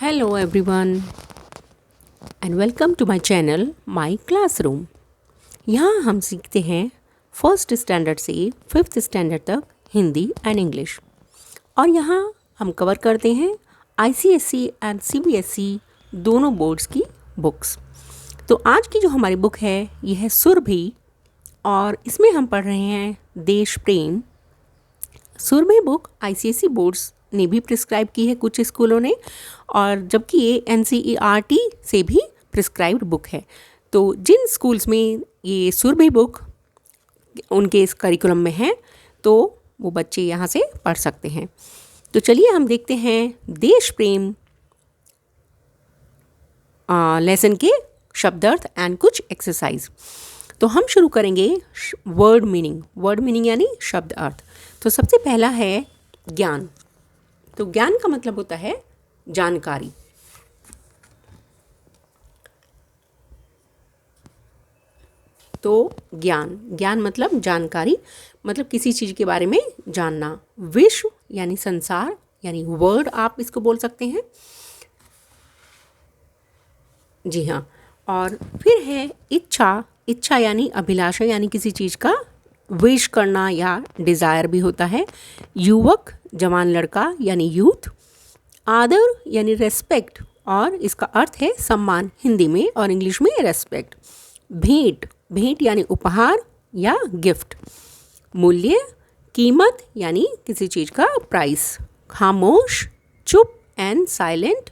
Hello everyone and welcome to my channel My Classroom। यहाँ हम सीखते हैं फर्स्ट स्टैंडर्ड से फिफ्थ स्टैंडर्ड तक हिंदी एंड इंग्लिश और यहाँ हम कवर करते हैं ICSE एंड CBSE दोनों बोर्ड्स की बुक्स। तो आज की जो हमारी बुक है ये है सुरभि और इसमें हम पढ़ रहे हैं देश प्रेम। सुरभि बुक ICSE बोर्ड्स ने भी प्रिस्क्राइब की है कुछ स्कूलों ने, और जबकि ये NCERT से भी प्रिस्क्राइब्ड बुक है। तो जिन स्कूल्स में ये सुरभि बुक उनके इस करिकुलम में है तो वो बच्चे यहाँ से पढ़ सकते हैं। तो चलिए हम देखते हैं देश प्रेम लेसन के शब्दार्थ एंड कुछ एक्सरसाइज। तो हम शुरू करेंगे वर्ड मीनिंग यानी शब्द अर्थ। तो सबसे पहला है ज्ञान। तो ज्ञान का मतलब होता है जानकारी। तो ज्ञान मतलब जानकारी, मतलब किसी चीज़ के बारे में जानना। विश्व यानी संसार यानी वर्ल्ड आप इसको बोल सकते हैं। जी हाँ। और फिर है इच्छा यानी अभिलाषा यानी किसी चीज़ का विश करना या डिज़ायर भी होता है। युवक जवान लड़का यानी यूथ। आदर यानी रेस्पेक्ट और इसका अर्थ है सम्मान हिंदी में और इंग्लिश में रेस्पेक्ट। भेंट यानी उपहार या गिफ्ट। मूल्य कीमत यानी किसी चीज़ का प्राइस। खामोश चुप एंड साइलेंट।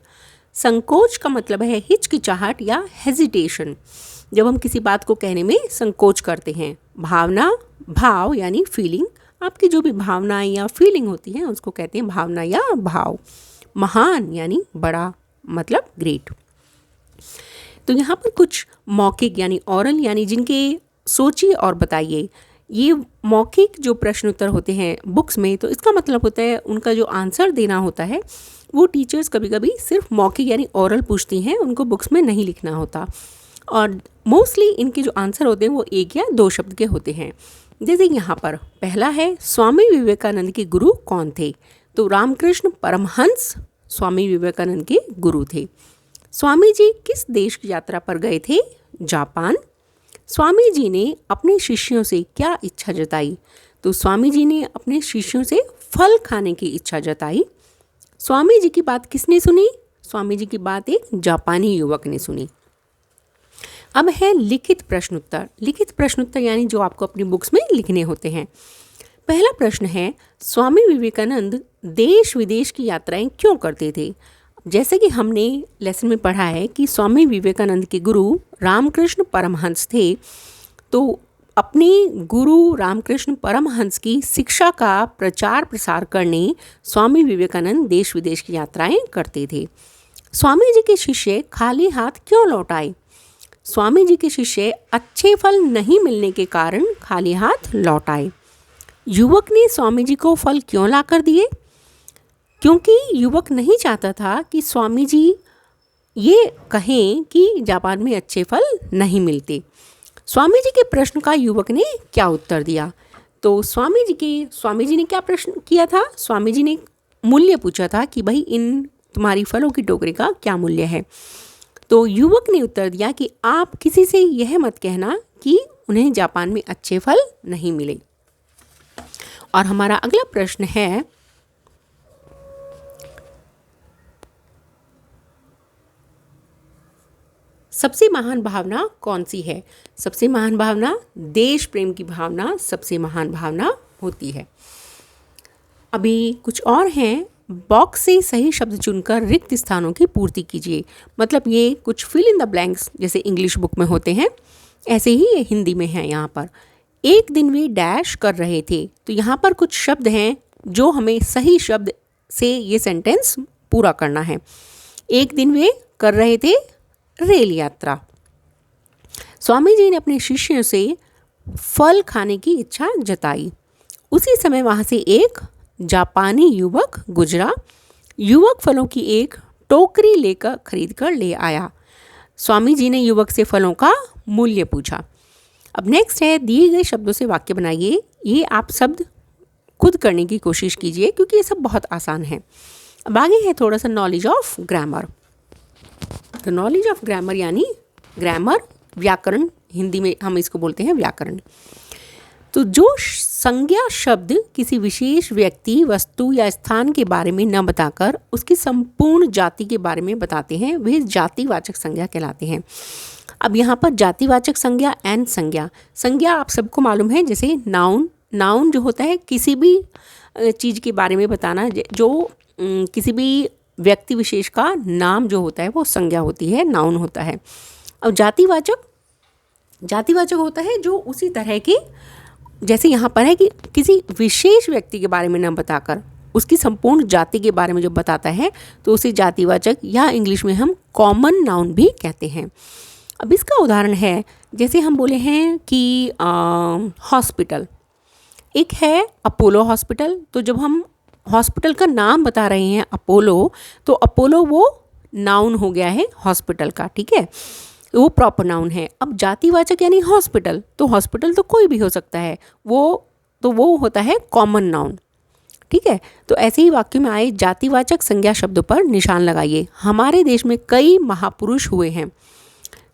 संकोच का मतलब है हिचकिचाहट या हेजिटेशन, जब हम किसी बात को कहने में संकोच करते हैं। भाव यानी फीलिंग, आपकी जो भी भावनाएं या फीलिंग होती हैं उसको कहते हैं भावना या भाव। महान यानी बड़ा, मतलब ग्रेट। तो यहाँ पर कुछ मौखिक यानी ओरल यानी जिनके सोचिए और बताइए। ये मौखिक जो प्रश्न उत्तर होते हैं बुक्स में, तो इसका मतलब होता है उनका जो आंसर देना होता है वो टीचर्स कभी कभी सिर्फ मौखिक यानी ओरल पूछती हैं, उनको बुक्स में नहीं लिखना होता। और मोस्टली इनके जो आंसर होते हैं वो एक या दो शब्द के होते हैं। जैसे यहाँ पर पहला है स्वामी विवेकानंद के गुरु कौन थे। तो रामकृष्ण परमहंस स्वामी विवेकानंद के गुरु थे। स्वामी जी किस देश की यात्रा पर गए थे? जापान। स्वामी जी ने अपने शिष्यों से क्या इच्छा जताई? तो स्वामी जी ने अपने शिष्यों से फल खाने की इच्छा जताई। स्वामी जी की बात किसने सुनी? स्वामी जी की बात एक जापानी युवक ने सुनी। अब है लिखित प्रश्नोत्तर यानी जो आपको अपनी बुक्स में लिखने होते हैं। पहला प्रश्न है स्वामी विवेकानंद देश विदेश की यात्राएं क्यों करते थे? जैसे कि हमने लेसन में पढ़ा है कि स्वामी विवेकानंद के गुरु रामकृष्ण परमहंस थे, तो अपने गुरु रामकृष्ण परमहंस की शिक्षा का प्रचार प्रसार करने स्वामी विवेकानंद देश विदेश की यात्राएं करते थे। स्वामी जी के शिष्य खाली हाथ क्यों लौट आए? स्वामी जी के शिष्य अच्छे फल नहीं मिलने के कारण खाली हाथ लौट आए। युवक ने स्वामी जी को फल क्यों लाकर दिए? क्योंकि युवक नहीं चाहता था कि स्वामी जी ये कहें कि जापान में अच्छे फल नहीं मिलते। स्वामी जी के प्रश्न का युवक ने क्या उत्तर दिया? तो स्वामी जी ने क्या प्रश्न किया था? स्वामी जी ने मूल्य पूछा था कि भाई इन तुम्हारी फलों की टोकरी का क्या मूल्य है? तो युवक ने उत्तर दिया कि आप किसी से यह मत कहना कि उन्हें जापान में अच्छे फल नहीं मिले। और हमारा अगला प्रश्न है सबसे महान भावना कौन सी है? सबसे महान भावना देश प्रेम की भावना सबसे महान भावना होती है। अभी कुछ और हैं। बॉक्स से सही शब्द चुनकर रिक्त स्थानों की पूर्ति कीजिए। मतलब ये कुछ फिल इन द ब्लैंक्स जैसे इंग्लिश बुक में होते हैं, ऐसे ही ये हिंदी में है। यहाँ पर एक दिन वे डैश कर रहे थे, तो यहाँ पर कुछ शब्द हैं जो हमें सही शब्द से ये सेंटेंस पूरा करना है। एक दिन वे कर रहे थे रेल यात्रा। स्वामी जी ने अपने शिष्यों से फल खाने की इच्छा जताई। उसी समय वहाँ से एक जापानी युवक गुजरा। युवक फलों की एक टोकरी लेकर खरीद कर ले आया। स्वामी जी ने युवक से फलों का मूल्य पूछा। अब नेक्स्ट है दिए गए शब्दों से वाक्य बनाइए। ये आप शब्द खुद करने की कोशिश कीजिए क्योंकि ये सब बहुत आसान है। अब आगे है थोड़ा सा knowledge of grammar. The knowledge of grammar यानी ग्रामर, व्याकरण, हिंदी में हम इसको बोलते हैं व्याकरण। तो जो संज्ञा शब्द किसी विशेष व्यक्ति, वस्तु या स्थान के बारे में न बताकर उसकी संपूर्ण जाति के बारे में बताते हैं, वे जातिवाचक संज्ञा कहलाते हैं। अब यहाँ पर जातिवाचक संज्ञा एंड संज्ञा, संज्ञा आप सबको मालूम है, जैसे नाउन, नाउन जो होता है किसी भी चीज़ के बारे में बताना, जो किसी भी व्यक्ति विशेष का नाम जो होता है वो संज्ञा होती है, नाउन होता है। अब जातिवाचक, जातिवाचक होता है जो उसी तरह की, जैसे यहाँ पर है कि किसी विशेष व्यक्ति के बारे में न बताकर उसकी संपूर्ण जाति के बारे में जो बताता है तो उसे जातिवाचक या इंग्लिश में हम कॉमन नाउन भी कहते हैं। अब इसका उदाहरण है, जैसे हम बोले हैं कि हॉस्पिटल, एक है अपोलो हॉस्पिटल, तो जब हम हॉस्पिटल का नाम बता रहे हैं अपोलो, तो अपोलो वो नाउन हो गया है हॉस्पिटल का, ठीक है, वो प्रॉपर नाउन है। अब जातिवाचक यानी हॉस्पिटल, तो हॉस्पिटल तो कोई भी हो सकता है, वो होता है कॉमन नाउन, ठीक है। तो ऐसे ही वाक्य में आए जातिवाचक संज्ञा शब्दों पर निशान लगाइए। हमारे देश में कई महापुरुष हुए हैं,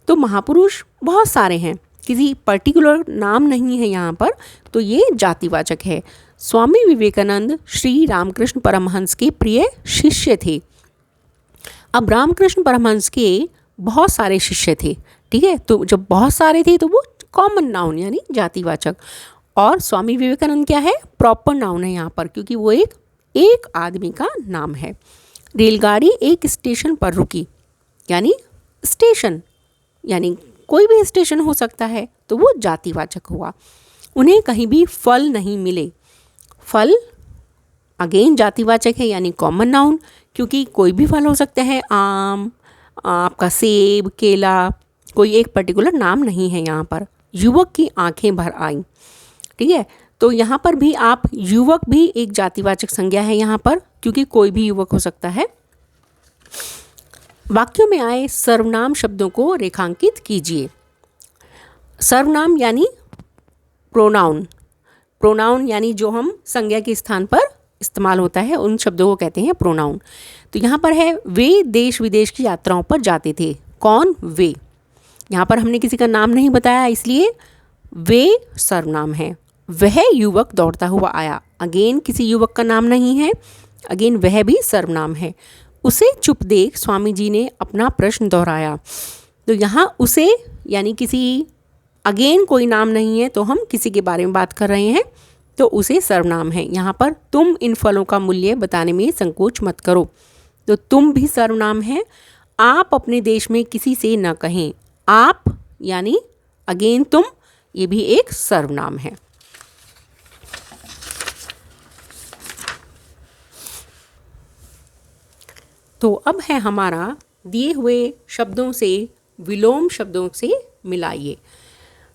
तो महापुरुष बहुत सारे हैं, किसी पर्टिकुलर नाम नहीं है यहाँ पर, तो ये जातिवाचक है। स्वामी विवेकानंद श्री रामकृष्ण परमहंस के प्रिय शिष्य थे। अब रामकृष्ण परमहंस के बहुत सारे शिष्य थे, ठीक है, तो जब बहुत सारे थे तो वो कॉमन नाउन यानी जातिवाचक, और स्वामी विवेकानंद क्या है, प्रॉपर नाउन है यहाँ पर, क्योंकि वो एक आदमी का नाम है। रेलगाड़ी एक स्टेशन पर रुकी, यानी स्टेशन यानी कोई भी स्टेशन हो सकता है, तो वो जातिवाचक हुआ। उन्हें कहीं भी फल नहीं मिले, फल अगेन जातिवाचक है यानी कॉमन नाउन, क्योंकि कोई भी फल हो सकता है, आम, आपका सेब, केला, कोई एक पर्टिकुलर नाम नहीं है यहाँ पर। युवक की आंखें भर आईं, ठीक है, तो यहाँ पर भी आप युवक भी एक जातिवाचक संज्ञा है यहाँ पर, क्योंकि कोई भी युवक हो सकता है। वाक्यों में आए सर्वनाम शब्दों को रेखांकित कीजिए। सर्वनाम यानी प्रोनाउन, प्रोनाउन यानी जो हम संज्ञा के स्थान पर इस्तेमाल होता है उन शब्दों को कहते हैं प्रोनाउन। तो यहाँ पर है वे देश विदेश की यात्राओं पर जाते थे। कौन? वे। यहाँ पर हमने किसी का नाम नहीं बताया, इसलिए वे सर्वनाम है। वह युवक दौड़ता हुआ आया, अगेन किसी युवक का नाम नहीं है, अगेन वह भी सर्वनाम है। उसे चुप देख स्वामी जी ने अपना प्रश्न दोहराया। तो यहाँ उसे यानी किसी, अगेन कोई नाम नहीं है, तो हम किसी के बारे में बात कर रहे हैं, तो उसे सर्वनाम है। यहाँ पर तुम इन फलों का मूल्य बताने में संकोच मत करो, तो तुम भी सर्वनाम है। आप अपने देश में किसी से न कहें, आप यानी अगेन तुम, ये भी एक सर्वनाम है। तो अब है हमारा दिए हुए शब्दों से विलोम शब्दों से मिलाइए।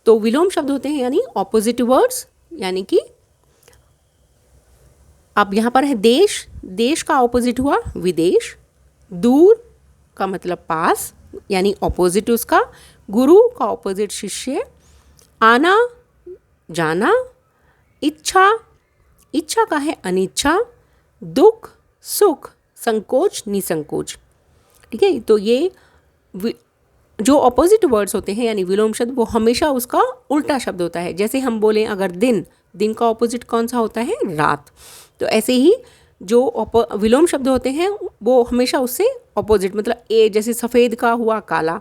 तो विलोम शब्द होते हैं यानी ऑपोजिट वर्ड्स, यानी कि अब यहाँ पर है देश, देश का ऑपोजिट हुआ विदेश। दूर का मतलब पास यानी ऑपोजिट उसका। गुरु का ऑपोजिट शिष्य। आना जाना। इच्छा, इच्छा का है अनिच्छा। दुख सुख। संकोच निसंकोच, ठीक है। तो ये जो ऑपोजिट वर्ड्स होते हैं यानी विलोम शब्द, वो हमेशा उसका उल्टा शब्द होता है। जैसे हम बोलें अगर दिन, दिन का ऑपोजिट कौन सा होता है? रात। तो ऐसे ही जो विलोम शब्द होते हैं वो हमेशा उससे ऑपोजिट, मतलब जैसे सफ़ेद का हुआ काला।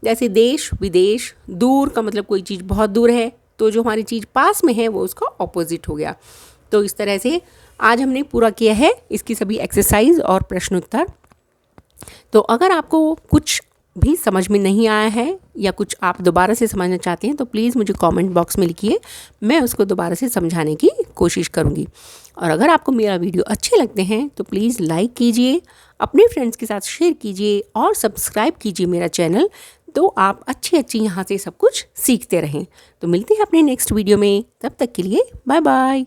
जैसे देश विदेश। दूर का मतलब कोई चीज़ बहुत दूर है, तो जो हमारी चीज़ पास में है वो उसका ऑपोजिट हो गया। तो इस तरह से आज हमने पूरा किया है इसकी सभी एक्सरसाइज और प्रश्नोत्तर। तो अगर आपको कुछ भी समझ में नहीं आया है या कुछ आप दोबारा से समझना चाहते हैं तो प्लीज़ मुझे कमेंट बॉक्स में लिखिए, मैं उसको दोबारा से समझाने की कोशिश करूँगी। और अगर आपको मेरा वीडियो अच्छे लगते हैं तो प्लीज़ लाइक कीजिए, अपने फ्रेंड्स के साथ शेयर कीजिए और सब्सक्राइब कीजिए मेरा चैनल, तो आप अच्छी यहाँ से सब कुछ सीखते रहें। तो मिलते हैं अपने नेक्स्ट वीडियो में, तब तक के लिए बाय बाय।